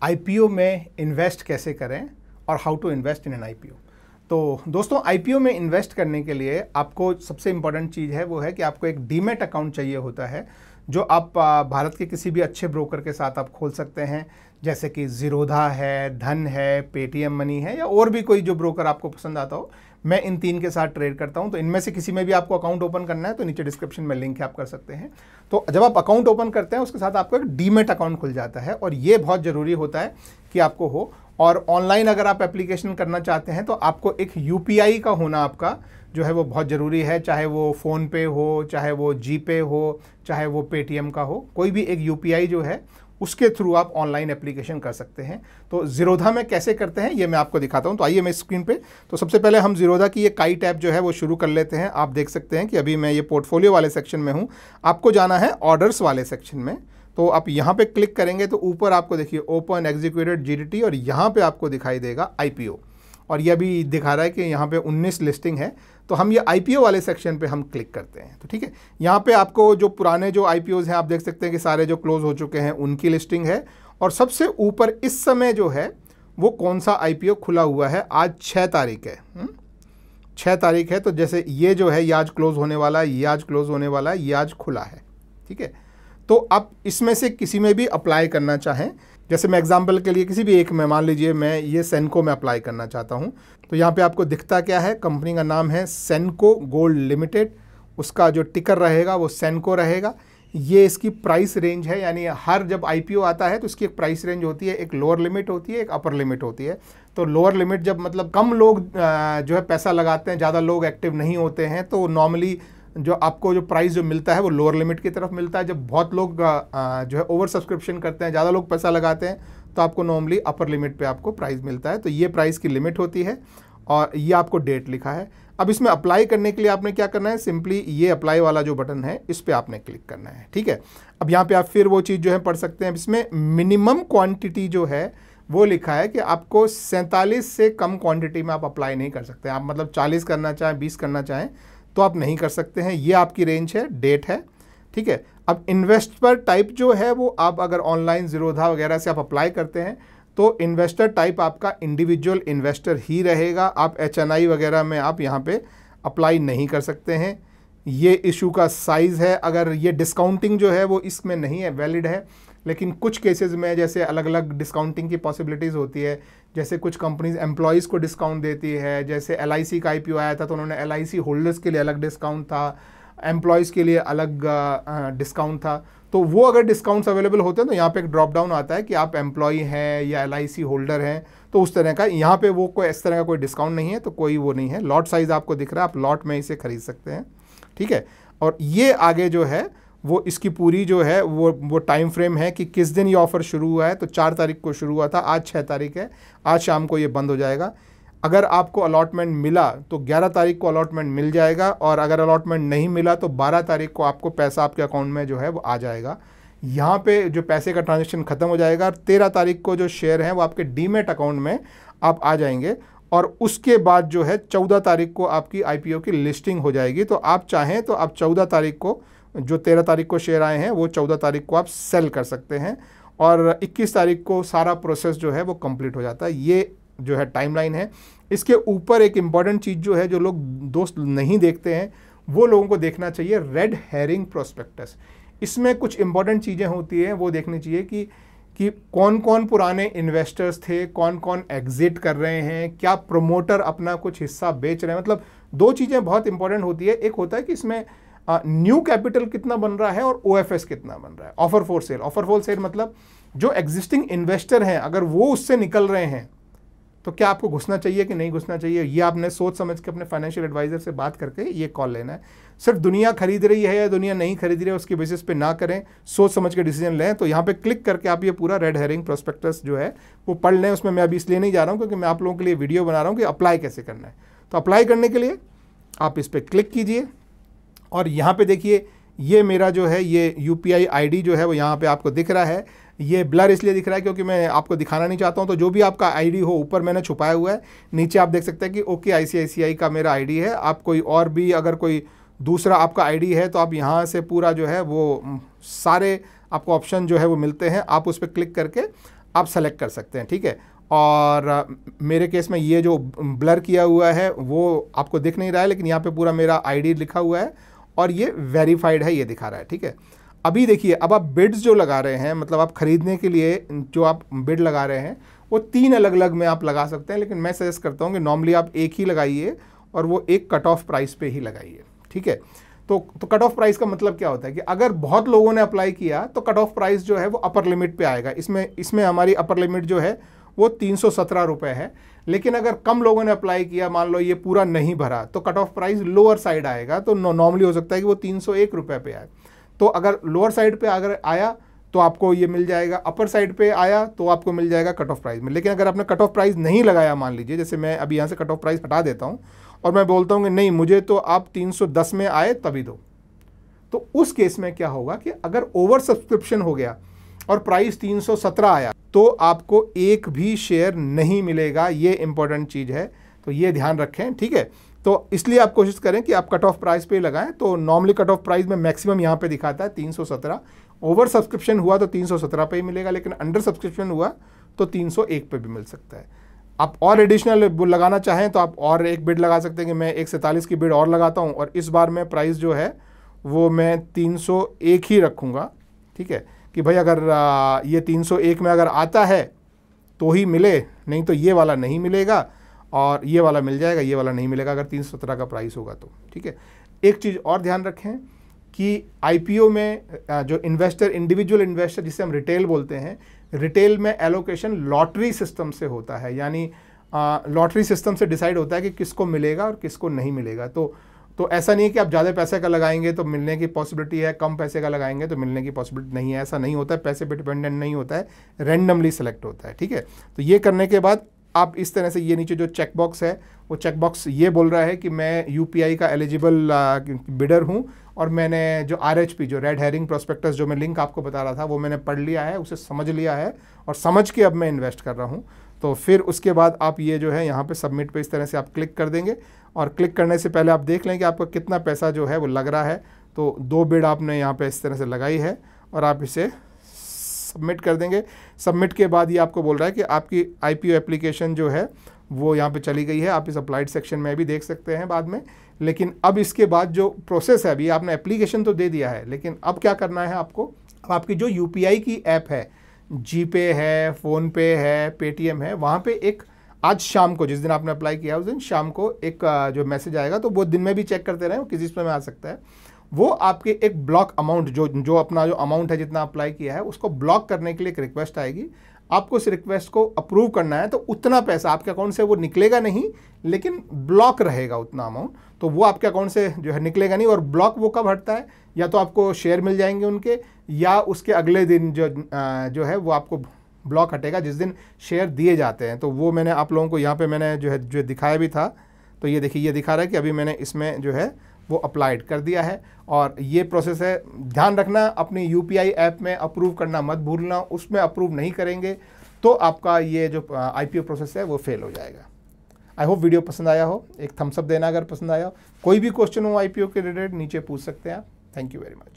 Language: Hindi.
आईपीओ में इन्वेस्ट कैसे करें और how to invest in an IPO. तो दोस्तों, आईपीओ में इन्वेस्ट करने के लिए आपको सबसे इंपॉर्टेंट चीज़ है वो है कि आपको एक डीमैट अकाउंट चाहिए होता है, जो आप भारत के किसी भी अच्छे ब्रोकर के साथ आप खोल सकते हैं, जैसे कि ज़ीरोधा है, धन है, पेटीएम मनी है, या और भी कोई जो ब्रोकर आपको पसंद आता हो। मैं इन तीन के साथ ट्रेड करता हूं, तो इनमें से किसी में भी आपको अकाउंट ओपन करना है तो नीचे डिस्क्रिप्शन में लिंक है, आप कर सकते हैं। तो जब आप अकाउंट ओपन करते हैं उसके साथ आपको एक डीमैट अकाउंट खुल जाता है, और ये बहुत ज़रूरी होता है कि आपको हो। और ऑनलाइन अगर आप एप्लीकेशन करना चाहते हैं तो आपको एक यूपीआई का होना आपका जो है वो बहुत ज़रूरी है, चाहे वो फ़ोनपे हो, चाहे वो जीपे हो, चाहे वो पेटीएम का हो, कोई भी एक यूपीआई जो है उसके थ्रू आप ऑनलाइन एप्लीकेशन कर सकते हैं। तो ज़ीरोधा में कैसे करते हैं ये मैं आपको दिखाता हूं। तो आइए मैं स्क्रीन पे, तो सबसे पहले हम ज़ीरोधा की ये काइट ऐप जो है वो शुरू कर लेते हैं। आप देख सकते हैं कि अभी मैं ये पोर्टफोलियो वाले सेक्शन में हूं, आपको जाना है ऑर्डर्स वाले सेक्शन में। तो आप यहाँ पे क्लिक करेंगे तो ऊपर आपको देखिए ओपन एग्जीक्यूटेड जीडीटी, और यहाँ पे आपको दिखाई देगा आईपीओ, और ये भी दिखा रहा है कि यहाँ पे 19 लिस्टिंग है। तो हम ये आईपीओ वाले सेक्शन पे हम क्लिक करते हैं। तो ठीक है, यहाँ पे आपको जो पुराने जो आईपीओज हैं आप देख सकते हैं कि सारे जो क्लोज हो चुके हैं उनकी लिस्टिंग है, और सबसे ऊपर इस समय जो है वो कौन सा आईपीओ खुला हुआ है, आज 6 तारीख है। 6 तारीख है, तो जैसे ये जो है ये आज क्लोज होने वाला है, ये आज क्लोज होने वाला है, ये आज खुला है। ठीक है, तो आप इसमें से किसी में भी अप्लाई करना चाहें, जैसे मैं एग्जांपल के लिए किसी भी एक में, मान लीजिए मैं ये सेनको में अप्लाई करना चाहता हूँ, तो यहाँ पे आपको दिखता क्या है, कंपनी का नाम है सेनको गोल्ड लिमिटेड, उसका जो टिकर रहेगा वो सेनको रहेगा। ये इसकी प्राइस रेंज है, यानी हर जब आईपीओ आता है तो इसकी एक प्राइस रेंज होती है, एक लोअर लिमिट होती है, एक अपर लिमिट होती है। तो लोअर लिमिट जब मतलब कम लोग जो है पैसा लगाते हैं, ज़्यादा लोग एक्टिव नहीं होते हैं, तो नॉर्मली जो आपको जो प्राइस जो मिलता है वो लोअर लिमिट की तरफ मिलता है। जब बहुत लोग जो है ओवर सब्सक्रिप्शन करते हैं, ज़्यादा लोग पैसा लगाते हैं, तो आपको नॉर्मली अपर लिमिट पे आपको प्राइस मिलता है। तो ये प्राइस की लिमिट होती है, और ये आपको डेट लिखा है। अब इसमें अप्लाई करने के लिए आपने क्या करना है, सिंपली ये अप्लाई वाला जो बटन है इस पर आपने क्लिक करना है। ठीक है, अब यहाँ पे आप फिर वो चीज़ जो है पढ़ सकते हैं। इसमें मिनिमम क्वांटिटी जो है वो लिखा है कि आपको 47 से कम क्वांटिटी में आप अप्लाई नहीं कर सकते। आप मतलब 40 करना चाहें, 20 करना चाहें तो आप नहीं कर सकते हैं। ये आपकी रेंज है, डेट है। ठीक है, अब इन्वेस्टर टाइप जो है वो आप अगर ऑनलाइन ज़ीरोधा वगैरह से आप अप्लाई करते हैं तो इन्वेस्टर टाइप आपका इंडिविजुअल इन्वेस्टर ही रहेगा। आप एचएनआई वगैरह में आप यहाँ पे अप्लाई नहीं कर सकते हैं। ये इशू का साइज़ है, अगर ये डिस्काउंटिंग जो है वो इसमें नहीं है, वैलिड है, लेकिन कुछ केसेस में जैसे अलग अलग डिस्काउंटिंग की पॉसिबिलिटीज़ होती है। जैसे कुछ कंपनीज एम्प्लॉयज़ को डिस्काउंट देती है, जैसे एलआईसी का आईपीओ आया था तो उन्होंने एलआईसी होल्डर्स के लिए अलग डिस्काउंट था, एम्प्लॉयज़ के लिए अलग डिस्काउंट था। तो वो अगर डिस्काउंट्स अवेलेबल होते हैं तो यहाँ पे एक ड्रॉप डाउन आता है कि आप एम्प्लॉय हैं या एलआईसी होल्डर हैं, तो उस तरह का यहाँ पे वो कोई इस तरह का कोई डिस्काउंट नहीं है, तो कोई वो नहीं है। लॉट साइज़ आपको दिख रहा है, आप लॉट में इसे खरीद सकते हैं। ठीक है, और ये आगे जो है वो इसकी पूरी जो है वो टाइम फ्रेम है कि किस दिन ये ऑफ़र शुरू हुआ है। तो 4 तारीख को शुरू हुआ था, आज 6 तारीख है, आज शाम को ये बंद हो जाएगा। अगर आपको अलॉटमेंट मिला तो 11 तारीख को अलॉटमेंट मिल जाएगा, और अगर अलॉटमेंट नहीं मिला तो 12 तारीख को आपको पैसा आपके अकाउंट में जो है वो आ जाएगा। यहाँ पे जो पैसे का ट्रांजेक्शन ख़त्म हो जाएगा, और 13 तारीख को जो शेयर हैं वो आपके डीमैट अकाउंट में आप आ जाएंगे, और उसके बाद जो है 14 तारीख को आपकी आईपीओ की लिस्टिंग हो जाएगी। तो आप चाहें तो आप 14 तारीख को, जो 13 तारीख को शेयर आए हैं वो 14 तारीख को आप सेल कर सकते हैं, और 21 तारीख को सारा प्रोसेस जो है वो कंप्लीट हो जाता है। ये जो है टाइमलाइन है। इसके ऊपर एक इम्पॉर्टेंट चीज़ जो है, जो लोग दोस्त नहीं देखते हैं वो लोगों को देखना चाहिए, रेड हेरिंग प्रोस्पेक्टस। इसमें कुछ इंपॉर्टेंट चीज़ें होती हैं, वो देखनी चाहिए कि कौन कौन पुराने इन्वेस्टर्स थे, कौन कौन एग्जिट कर रहे हैं, क्या प्रमोटर अपना कुछ हिस्सा बेच रहे हैं। मतलब 2 चीज़ें बहुत इंपॉर्टेंट होती है। एक होता है कि इसमें न्यू कैपिटल कितना बन रहा है और ओएफएस कितना बन रहा है, offer for sale. Offer for sale मतलब जो एग्जिस्टिंग इन्वेस्टर हैं अगर वो उससे निकल रहे हैं तो क्या आपको घुसना चाहिए कि नहीं घुसना चाहिए, ये आपने सोच समझ के अपने फाइनेंशियल एडवाइजर से बात करके ये कॉल लेना है। सिर्फ दुनिया खरीद रही है या दुनिया नहीं खरीद रही है उसके बेसिस पे ना करें, सोच समझ के डिसीजन लें। तो यहाँ पे क्लिक करके आप ये पूरा रेड हेरिंग प्रोस्पेक्टस जो है वो पढ़ लें। उसमें मैं अभी इसलिए नहीं जा रहा हूँ क्योंकि मैं आप लोगों के लिए वीडियो बना रहा हूँ कि अप्लाई कैसे करना है। तो अप्लाई करने के लिए आप इस पर क्लिक कीजिए, और यहाँ पे देखिए ये मेरा जो है ये यूपीआई आईडी जो है वो यहाँ पे आपको दिख रहा है। ये ब्लर इसलिए दिख रहा है क्योंकि मैं आपको दिखाना नहीं चाहता हूँ। तो जो भी आपका आईडी हो ऊपर मैंने छुपाया हुआ है, नीचे आप देख सकते हैं कि ओके आईसीआईसीआई का मेरा आईडी है। आप कोई और भी अगर कोई दूसरा आपका आईडी है तो आप यहाँ से पूरा जो है वो सारे आपको ऑप्शन जो है वो मिलते हैं। आप उस पर क्लिक करके आप सेलेक्ट कर सकते हैं, ठीक है। और मेरे केस में ये जो ब्लर किया हुआ है वो आपको दिख नहीं रहा है, लेकिन यहाँ पे पूरा मेरा आईडी लिखा हुआ है और ये वेरीफाइड है, ये दिखा रहा है, ठीक है। अभी देखिए, अब आप बिड्स जो लगा रहे हैं, मतलब आप खरीदने के लिए जो आप बिड लगा रहे हैं वो 3 अलग अलग में आप लगा सकते हैं, लेकिन मैं सजेस्ट करता हूँ कि नॉर्मली आप एक ही लगाइए और वो एक कट ऑफ प्राइस पे ही लगाइए, ठीक है। तो कट ऑफ प्राइस का मतलब क्या होता है कि अगर बहुत लोगों ने अप्लाई किया तो कट ऑफ प्राइस जो है वो अपर लिमिट पे आएगा। इसमें हमारी अपर लिमिट जो है वो 317 रुपये है, लेकिन अगर कम लोगों ने अप्लाई किया, मान लो ये पूरा नहीं भरा, तो cut off price lower side आएगा। तो नॉर्मली हो सकता है कि वो 301 रुपये पे आए। तो अगर लोअर साइड पे अगर आया तो आपको ये मिल जाएगा, अपर साइड पे आया तो आपको मिल जाएगा कट ऑफ प्राइस में। लेकिन अगर आपने कट ऑफ प्राइस नहीं लगाया, मान लीजिए जैसे मैं अभी यहाँ से कट ऑफ प्राइस हटा देता हूँ और मैं बोलता हूँ कि नहीं, मुझे तो आप 310 में आए तभी दो, तो उस केस में क्या होगा कि अगर ओवर सब्सक्रिप्शन हो गया और प्राइस 317 आया तो आपको एक भी शेयर नहीं मिलेगा। ये इंपॉर्टेंट चीज़ है, तो ये ध्यान रखें, ठीक है। तो इसलिए आप कोशिश करें कि आप कट ऑफ प्राइस पे लगाएं। तो नॉर्मली कट ऑफ प्राइस में मैक्सिमम यहाँ पे दिखाता है 317। ओवर सब्सक्रिप्शन हुआ तो 317 पे ही मिलेगा, लेकिन अंडर सब्सक्रिप्शन हुआ तो 301 पे भी मिल सकता है। आप और एडिशनल लगाना चाहें तो आप और एक बिड लगा सकते हैं कि मैं 147 की बिड और लगाता हूँ और इस बार में प्राइस जो है वो मैं 301 ही रखूँगा, ठीक है, कि भाई अगर ये 301 में अगर आता है तो ही मिले, नहीं तो ये वाला नहीं मिलेगा और ये वाला मिल जाएगा, ये वाला नहीं मिलेगा अगर 317 का प्राइस होगा तो, ठीक है। एक चीज़ और ध्यान रखें कि आईपीओ में जो इन्वेस्टर, इंडिविजुअल इन्वेस्टर जिसे हम रिटेल बोलते हैं, रिटेल में एलोकेशन लॉटरी सिस्टम से होता है, यानी लॉटरी सिस्टम से डिसाइड होता है कि किसको मिलेगा और किसको नहीं मिलेगा। तो ऐसा नहीं है कि आप ज़्यादा पैसे का लगाएंगे तो मिलने की पॉसिबिलिटी है, कम पैसे का लगाएंगे तो मिलने की पॉसिबिलिटी नहीं है, ऐसा नहीं होता है। पैसे पे डिपेंडेंट नहीं होता है, रैंडमली सेलेक्ट होता है, ठीक है। तो ये करने के बाद आप इस तरह से, ये नीचे जो चेक बॉक्स है वो चेक बॉक्स ये बोल रहा है कि मैं यूपीआई का एलिजिबल बिडर हूँ और मैंने जो आरएचपी, जो रेड हेरिंग प्रोस्पेक्टस जो मैं लिंक आपको बता रहा था, वो मैंने पढ़ लिया है, उसे समझ लिया है और समझ के अब मैं इन्वेस्ट कर रहा हूँ। तो फिर उसके बाद आप ये जो है यहाँ पे सबमिट पे इस तरह से आप क्लिक कर देंगे और क्लिक करने से पहले आप देख लें कि आपका कितना पैसा जो है वो लग रहा है। तो 2 बिड आपने यहाँ पे इस तरह से लगाई है और आप इसे सबमिट कर देंगे। सबमिट के बाद ये आपको बोल रहा है कि आपकी आईपीओ एप्लीकेशन जो है वो यहाँ पे चली गई है। आप इस अप्लाइड सेक्शन में भी देख सकते हैं बाद में। लेकिन अब इसके बाद जो प्रोसेस है, अभी आपने एप्लीकेशन तो दे दिया है, लेकिन अब क्या करना है आपको, अब आपकी जो यूपीआई की ऐप है, जीपे है, फ़ोनपे है, पेटीएम है, वहाँ पे एक आज शाम को, जिस दिन आपने अप्लाई किया उस दिन शाम को एक जो मैसेज आएगा, तो वो दिन में भी चेक करते रहें, वो किसी समय आ सकता है। वो आपके एक ब्लॉक अमाउंट, जो अपना जो अमाउंट है जितना अप्लाई किया है उसको ब्लॉक करने के लिए एक रिक्वेस्ट आएगी। आपको उस रिक्वेस्ट को अप्रूव करना है। तो उतना पैसा आपके अकाउंट से वो निकलेगा नहीं, लेकिन ब्लॉक रहेगा उतना अमाउंट, तो वो आपके अकाउंट से जो है निकलेगा नहीं। और ब्लॉक वो कब हटता है, या तो आपको शेयर मिल जाएंगे उनके, या उसके अगले दिन जो है वो आपको ब्लॉक हटेगा जिस दिन शेयर दिए जाते हैं। तो वो मैंने आप लोगों को यहाँ पे मैंने जो दिखाया भी था, तो ये देखिए, ये दिखा रहा है कि अभी मैंने इसमें जो है वो अप्लाइड कर दिया है और ये प्रोसेस है। ध्यान रखना, अपनी यूपीआई ऐप में अप्रूव करना मत भूलना, उसमें अप्रूव नहीं करेंगे तो आपका ये जो आईपीओ प्रोसेस है वो फेल हो जाएगा। आई होप वीडियो पसंद आया हो, एक थम्स अप देना अगर पसंद आया हो। कोई भी क्वेश्चन हो आईपीओ के रिलेटेड नीचे पूछ सकते हैं आप। Thank you very much.